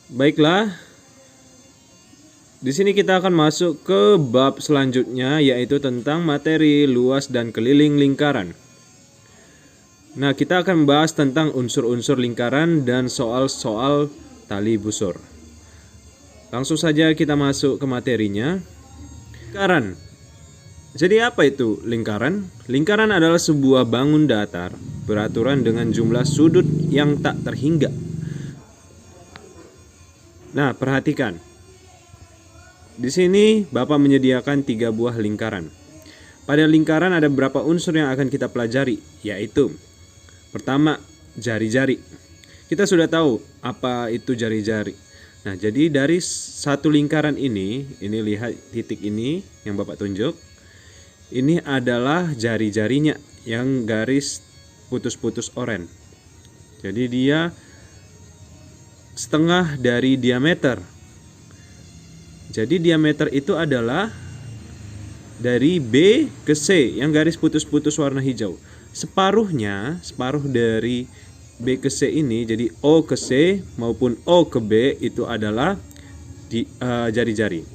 Baiklah, di sini kita akan masuk ke bab selanjutnya, yaitu tentang materi luas dan keliling lingkaran. Nah, kita akan membahas tentang unsur-unsur lingkaran dan soal-soal tali busur. Langsung saja kita masuk ke materinya. Lingkaran. Jadi apa itu lingkaran? Lingkaran adalah sebuah bangun datar beraturan dengan jumlah sudut yang tak terhingga. Nah, perhatikan. Di sini Bapak menyediakan 3 buah lingkaran. Pada lingkaran ada beberapa unsur yang akan kita pelajari, yaitu pertama, jari-jari. Kita sudah tahu apa itu jari-jari. Nah, jadi dari satu lingkaran ini lihat titik ini yang Bapak tunjuk. Ini adalah jari-jarinya yang garis putus-putus oranye. Jadi dia setengah dari diameter. Jadi diameter itu adalah dari B ke C yang garis putus-putus warna hijau. Separuh dari B ke C ini, jadi O ke C maupun O ke B itu adalah jari-jari.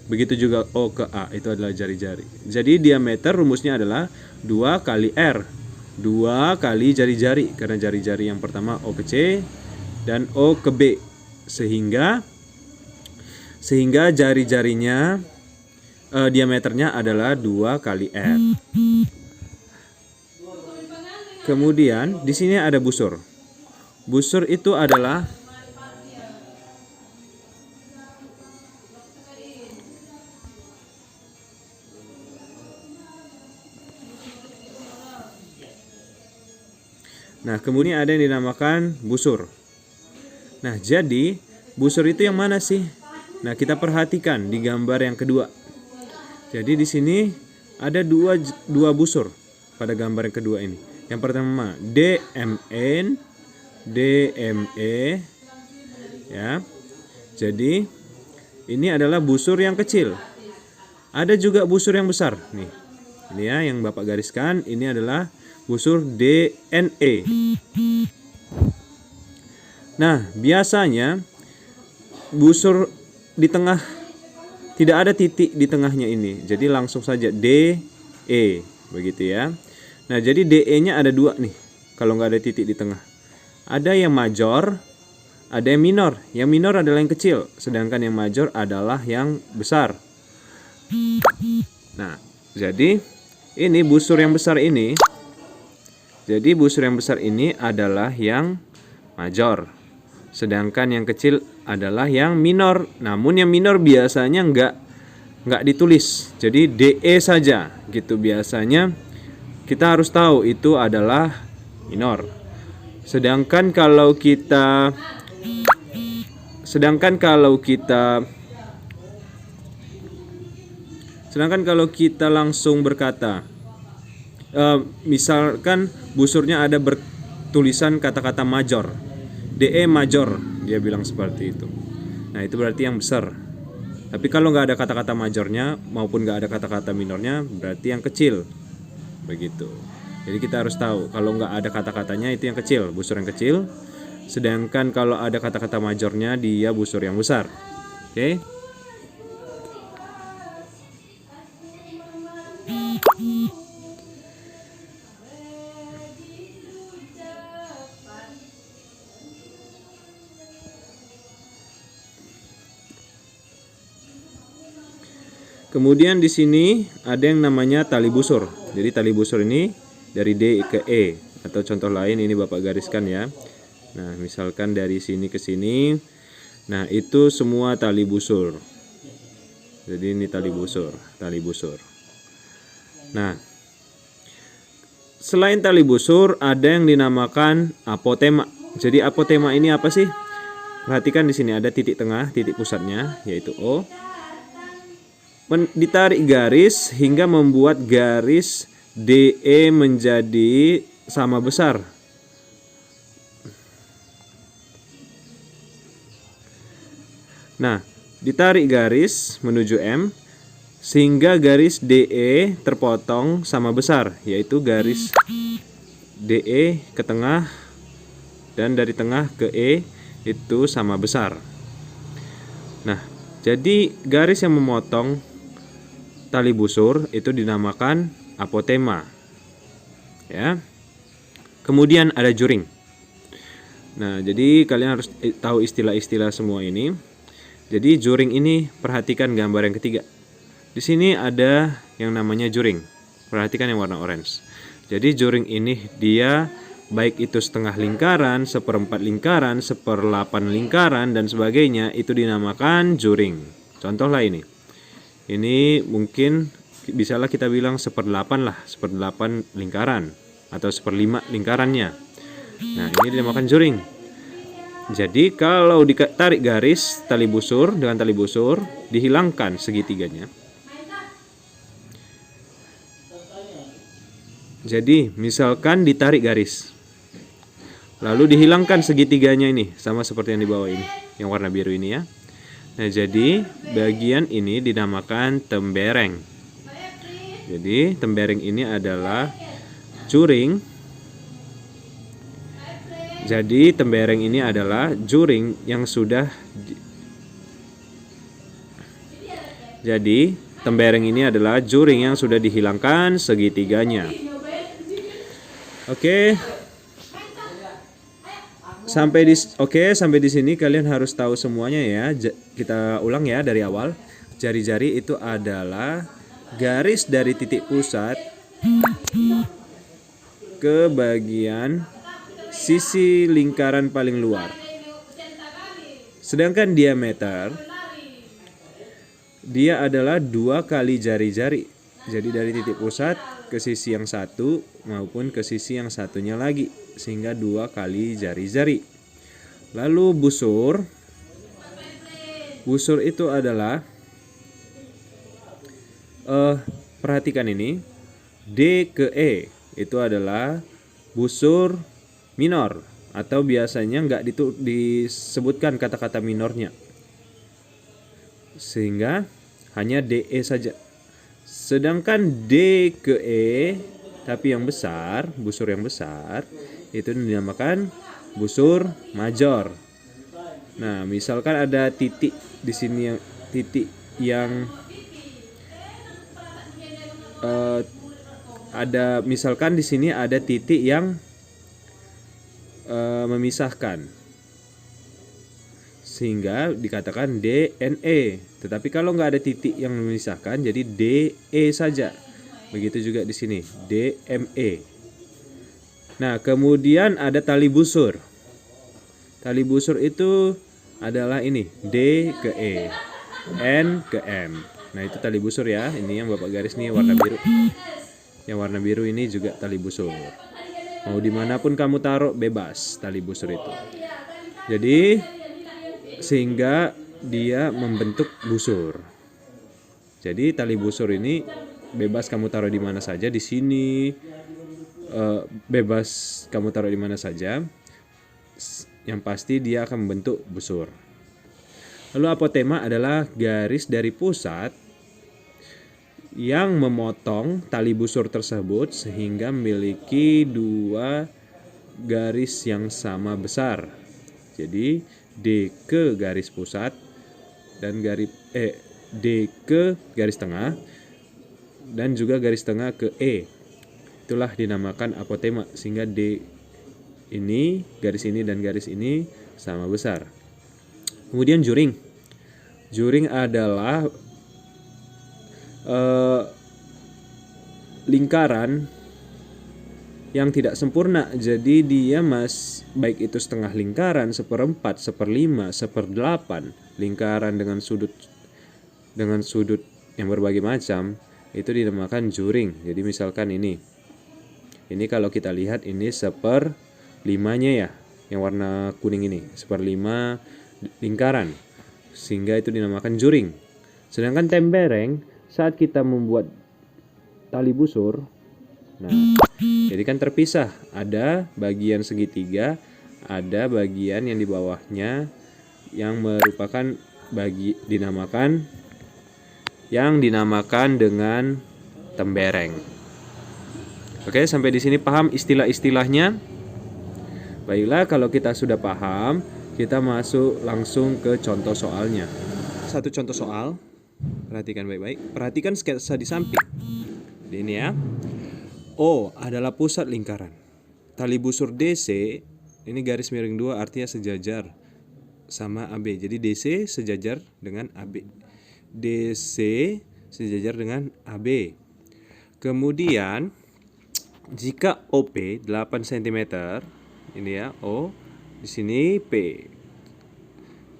Begitu juga O ke A itu adalah jari-jari. Jadi diameter rumusnya adalah 2 kali R. 2 kali jari-jari, karena jari-jari yang pertama O ke C dan O ke B. Sehingga jari-jarinya diameternya adalah 2 kali R. Kemudian di sini ada busur. Busur itu adalah kemudian ada yang dinamakan busur. Nah, jadi busur itu yang mana sih? Nah, kita perhatikan di gambar yang kedua. Jadi di sini ada dua busur pada gambar yang kedua ini. Yang pertama DMN, DME, ya. Jadi ini adalah busur yang kecil. Ada juga busur yang besar. Nih, ini ya yang Bapak gariskan. Ini adalah busur DNE. Nah, biasanya busur di tengah tidak ada titik di tengahnya ini. Jadi langsung saja DE, begitu ya. Nah, jadi DE-nya ada 2 nih. Kalau nggak ada titik di tengah. Ada yang major, ada yang minor. Yang minor adalah yang kecil, sedangkan yang major adalah yang besar. Nah, jadi ini busur yang besar ini. Jadi busur yang besar ini adalah yang major. Sedangkan yang kecil adalah yang minor. Namun yang minor biasanya nggak ditulis. Jadi DE saja gitu biasanya. Kita harus tahu itu adalah minor. Sedangkan kalau kita langsung berkata, misalkan busurnya ada bertulisan kata-kata major, DE major, dia bilang seperti itu. Nah, itu berarti yang besar. Tapi kalau nggak ada kata-kata majornya maupun nggak ada kata-kata minornya, berarti yang kecil. Begitu. Jadi kita harus tahu kalau nggak ada kata-katanya itu yang kecil, busur yang kecil. Sedangkan kalau ada kata-kata majornya dia busur yang besar. Oke? Kemudian di sini ada yang namanya tali busur. Jadi tali busur ini dari D ke E, atau contoh lain ini Bapak gariskan ya. Nah, misalkan dari sini ke sini. Nah, itu semua tali busur. Jadi ini tali busur. Nah, selain tali busur ada yang dinamakan apotema. Jadi apotema ini apa sih? Perhatikan di sini ada titik tengah, titik pusatnya yaitu O. Ditarik garis hingga membuat garis DE menjadi sama besar. Nah, ditarik garis menuju M sehingga garis DE terpotong sama besar, yaitu garis DE ke tengah dan dari tengah ke E itu sama besar. Nah, jadi garis yang memotong tali busur itu dinamakan apotema. Ya. Kemudian ada juring. Nah, jadi kalian harus tahu istilah-istilah semua ini. Jadi juring ini, perhatikan gambar yang ketiga. Di sini ada yang namanya juring. Perhatikan yang warna orange. Jadi juring ini dia baik itu setengah lingkaran, seperempat lingkaran, seperlapan lingkaran dan sebagainya, itu dinamakan juring. Contohlah ini. Ini mungkin bisalah kita bilang seperdelapan lah, seperdelapan lingkaran atau seperlima lingkarannya. Nah, ini dinamakan juring. Jadi kalau ditarik garis tali busur dengan tali busur, dihilangkan segitiganya. Jadi misalkan ditarik garis, lalu dihilangkan segitiganya ini, sama seperti yang di bawah ini, yang warna biru ini ya. Nah, jadi bagian ini dinamakan tembereng. Jadi tembereng ini adalah juring. Jadi tembereng ini adalah juring yang sudah Jadi tembereng ini adalah juring yang sudah dihilangkan segitiganya. Oke. Sampai di sini kalian harus tahu semuanya ya. Kita ulang ya dari awal. Jari-jari itu adalah garis dari titik pusat ke bagian sisi lingkaran paling luar. Sedangkan diameter dia adalah 2 kali jari-jari. Jadi dari titik pusat ke sisi yang satu maupun ke sisi yang satunya lagi, sehingga 2 kali jari-jari. Lalu busur itu adalah perhatikan ini, D ke E itu adalah busur minor, atau biasanya nggak disebutkan kata-kata minornya, sehingga hanya DE saja. Sedangkan D ke E tapi yang besar, busur yang besar itu dinamakan busur major. Nah, misalkan ada titik di sini, yang titik yang ada, misalkan di sini ada titik yang memisahkan, sehingga dikatakan DNE. Tetapi kalau nggak ada titik yang memisahkan, jadi DE saja. Begitu juga di sini, DME. Nah, kemudian ada tali busur. Tali busur itu adalah ini, D ke E, N ke M. Nah, itu tali busur ya. Ini yang Bapak garis nih warna biru. Yang warna biru ini juga tali busur. Mau dimanapun kamu taruh bebas tali busur itu. Jadi sehingga dia membentuk busur. Jadi tali busur ini bebas kamu taruh di mana saja, di sini bebas kamu taruh di mana saja. Yang pasti dia akan membentuk busur. Lalu apotema adalah garis dari pusat yang memotong tali busur tersebut sehingga memiliki 2 garis yang sama besar. Jadi D ke garis pusat dan D ke garis tengah dan juga garis tengah ke E. Itulah dinamakan apotema, sehingga D ini, garis ini dan garis ini sama besar. Kemudian juring. Juring adalah lingkaran yang tidak sempurna. Jadi dia baik itu setengah lingkaran, seperempat, seperlima, seperdelapan lingkaran dengan sudut yang berbagai macam, itu dinamakan juring. Jadi misalkan ini kalau kita lihat ini seperlimanya ya, yang warna kuning ini seperlima lingkaran, sehingga itu dinamakan juring. Sedangkan tembereng, saat kita membuat tali busur, nah, jadi kan terpisah, ada bagian segitiga, ada bagian yang di bawahnya yang merupakan dinamakan dengan tembereng. Oke, sampai di sini paham istilah-istilahnya? Baiklah, kalau kita sudah paham, kita masuk langsung ke contoh soalnya. satu contoh soal. Perhatikan baik-baik. Perhatikan sketsa di samping. Ini ya. O adalah pusat lingkaran. Tali busur DC, ini garis miring 2 artinya sejajar sama AB. Jadi DC sejajar dengan AB. DC sejajar dengan AB. Kemudian jika OP 8 cm, ini ya O, di sini P.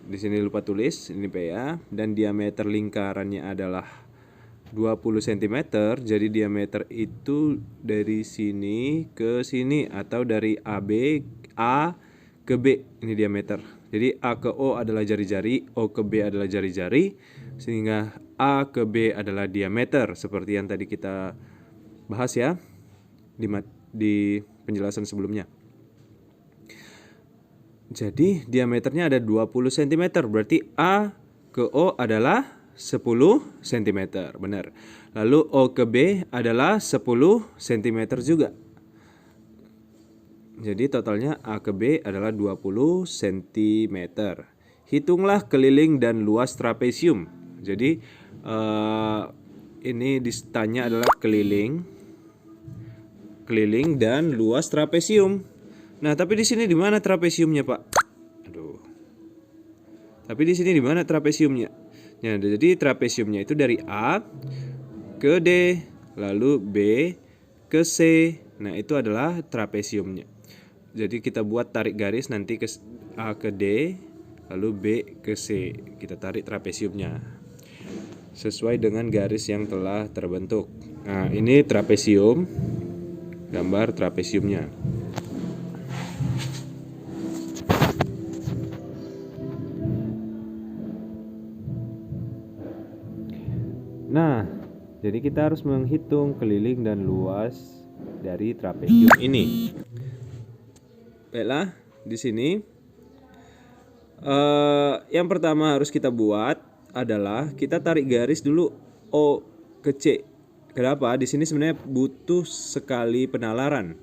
Di sini lupa tulis, ini P ya, dan diameter lingkarannya adalah 20 cm, jadi diameter itu dari sini ke sini atau dari AB A ke B, ini diameter. Jadi A ke O adalah jari-jari, O ke B adalah jari-jari, sehingga A ke B adalah diameter seperti yang tadi kita bahas ya di penjelasan sebelumnya. Jadi diameternya ada 20 cm, berarti A ke O adalah 10 cm, benar. Lalu O ke B adalah 10 cm juga. Jadi totalnya A ke B adalah 20 cm. Hitunglah keliling dan luas trapesium. Jadi ini ditanya adalah keliling dan luas trapesium. Nah, tapi di sini di mana trapesiumnya, Pak? Aduh. Tapi di sini di mana trapesiumnya? Nah, jadi trapesiumnya itu dari A ke D, lalu B ke C. Nah, itu adalah trapesiumnya. Jadi kita buat tarik garis nanti ke A ke D, lalu B ke C. Kita tarik trapesiumnya sesuai dengan garis yang telah terbentuk. Nah, ini trapesium. Gambar trapesiumnya. Nah, jadi kita harus menghitung keliling dan luas dari trapesium ini. Baiklah, di sini yang pertama harus kita buat adalah kita tarik garis dulu O ke C. Kenapa? Di sini sebenarnya butuh sekali penalaran.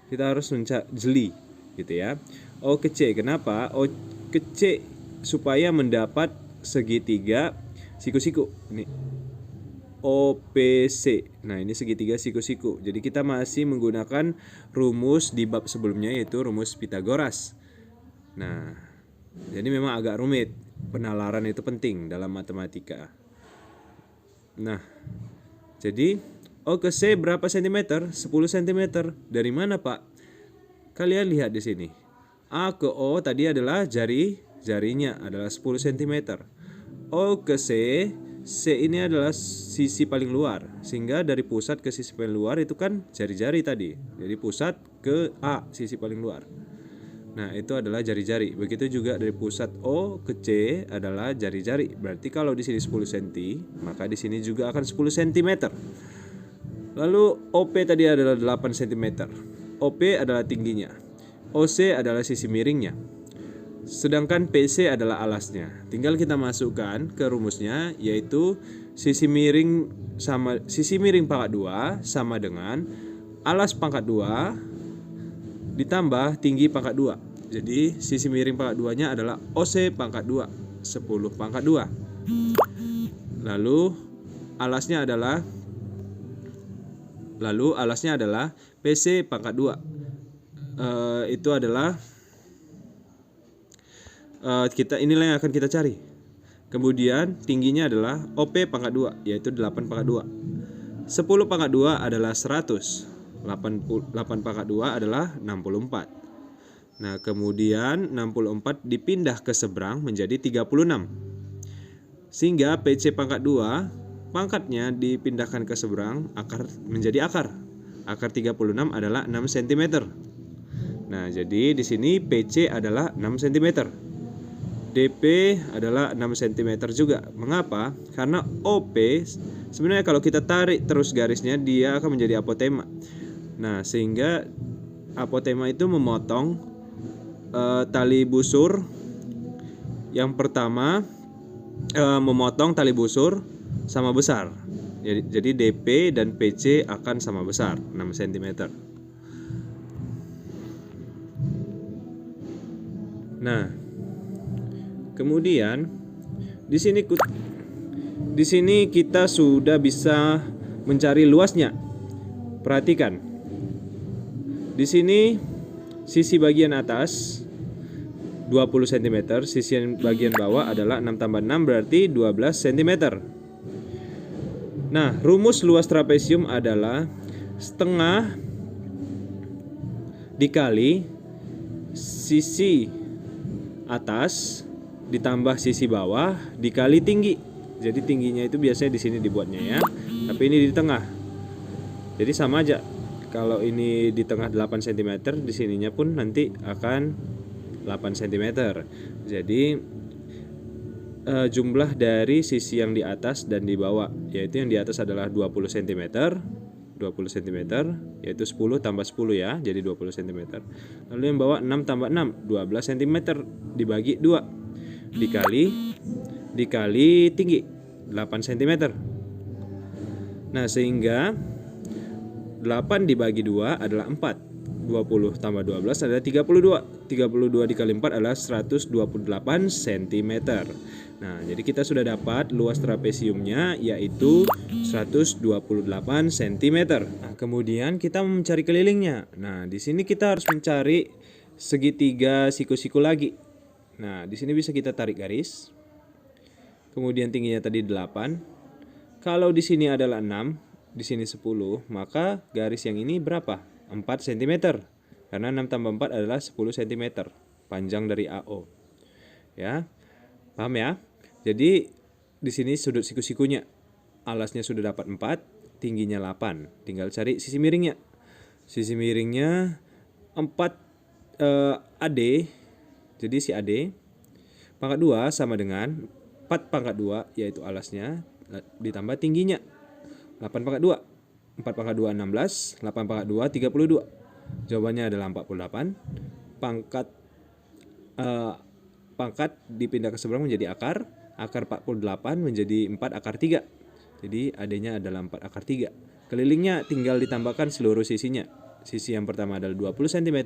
Kita harus jeli, gitu ya. O ke C. Kenapa? O ke C supaya mendapat segitiga siku-siku. Ini OPC. Nah, ini segitiga siku-siku. Jadi kita masih menggunakan rumus di bab sebelumnya, yaitu rumus Pythagoras. Nah, jadi memang agak rumit. Penalaran itu penting dalam matematika. Nah, jadi O ke C berapa cm? 10 cm. Dari mana, Pak? Kalian lihat di sini. A ke O tadi adalah jarinya adalah 10 cm. O ke C, C ini adalah sisi paling luar, sehingga dari pusat ke sisi paling luar itu kan jari-jari tadi. Jadi pusat ke A, sisi paling luar. Nah, itu adalah jari-jari. Begitu juga dari pusat O ke C adalah jari-jari. Berarti kalau di sini 10 cm, maka di sini juga akan 10 cm. Lalu OP tadi adalah 8 cm. OP adalah tingginya. OC adalah sisi miringnya. Sedangkan PC adalah alasnya. Tinggal kita masukkan ke rumusnya, yaitu sisi miring pangkat 2 sama dengan alas pangkat 2 ditambah tinggi pangkat 2. Jadi sisi miring pangkat 2-nya adalah OC pangkat 2, 10 pangkat 2. Lalu alasnya adalah PC pangkat 2. Itu adalah inilah yang akan kita cari. Kemudian tingginya adalah OP pangkat 2, yaitu 8 pangkat 2. 10 pangkat 2 adalah 100. 8 pangkat 2 adalah 64. Nah, kemudian 64 dipindah ke seberang menjadi 36. Sehingga PC pangkat 2 pangkatnya dipindahkan ke seberang menjadi akar. Akar 36 adalah 6 cm. Nah, jadi di sini PC adalah 6 cm. DP adalah 6 cm juga. Mengapa? Karena OP sebenarnya kalau kita tarik terus garisnya dia akan menjadi apotema. Nah, sehingga apotema itu memotong tali busur. Yang pertama memotong tali busur sama besar. Jadi DP dan PC akan sama besar, 6 cm. Nah, kemudian Di sini kita sudah bisa mencari luasnya. Perhatikan. Di sini sisi bagian atas 20 cm, sisi bagian bawah adalah 6 tambah 6 berarti 12 cm. Nah, rumus luas trapesium adalah setengah dikali sisi atas ditambah sisi bawah dikali tinggi. Jadi tingginya itu biasanya di sini dibuatnya ya. Tapi ini di tengah. Jadi sama aja. Kalau ini di tengah 8 cm, di sininya pun nanti akan 8 cm. Jadi jumlah dari sisi yang di atas dan di bawah, yaitu yang di atas adalah 20 cm. 20 cm yaitu 10 tambah 10 ya, jadi 20 cm. Lalu yang bawah 6 tambah 6, 12 cm dibagi 2 dikali tinggi 8 cm. Nah, sehingga 8 dibagi 2 adalah 4. 20 tambah 12 adalah 32. 32 dikali 4 adalah 128 cm. Nah, jadi kita sudah dapat luas trapesiumnya yaitu 128 cm. Nah, kemudian kita mencari kelilingnya. Nah, di sini kita harus mencari segitiga siku-siku lagi. Nah, di sini bisa kita tarik garis. Kemudian tingginya tadi 8. Kalau di sini adalah 6, di sini 10, maka garis yang ini berapa? 4 cm. Karena 6 tambah 4 adalah 10 cm panjang dari AO. Ya. Paham ya? Jadi di sini sudut siku-sikunya. Alasnya sudah dapat 4, tingginya 8. Tinggal cari sisi miringnya. Sisi miringnya 4 AD. Jadi si AD pangkat 2 sama dengan 4 pangkat 2 yaitu alasnya ditambah tingginya. 8 pangkat 2. 4 pangkat 2 16, 8 pangkat 2 32. Jawabannya adalah 48. Pangkat dipindah ke seberang menjadi akar 48 menjadi 4 akar 3. Jadi AD-nya adalah 4 akar 3. Kelilingnya tinggal ditambahkan seluruh sisinya. Sisi yang pertama adalah 20 cm.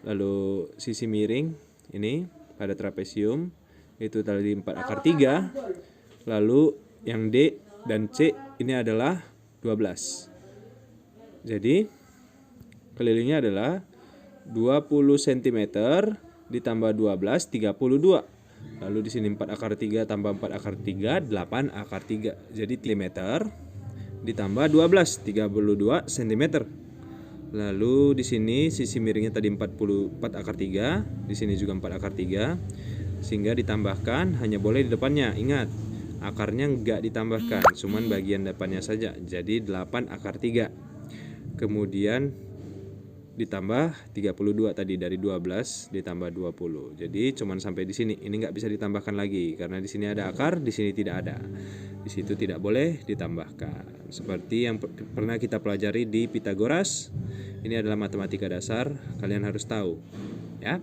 Lalu sisi miring ini pada trapesium itu tadi 4 akar 3. Lalu yang D dan C ini adalah 12. Jadi kelilingnya adalah 20 cm ditambah 12 32. Lalu di sini 4 akar 3 tambah 4 akar 3 8 akar 3. Jadi 3 meter ditambah 12 32 cm. Lalu di sini sisi miringnya tadi 44 akar 3, di sini juga 4 akar 3. Sehingga ditambahkan hanya boleh di depannya. Ingat, akarnya enggak ditambahkan, cuman bagian depannya saja. Jadi 8 akar 3. Kemudian ditambah 32 tadi, dari 12 ditambah 20. Jadi cuman sampai di sini. Ini enggak bisa ditambahkan lagi karena di sini ada akar, di sini tidak ada. Di situ tidak boleh ditambahkan. Seperti yang pernah kita pelajari di Pitagoras. Ini adalah matematika dasar, kalian harus tahu, ya.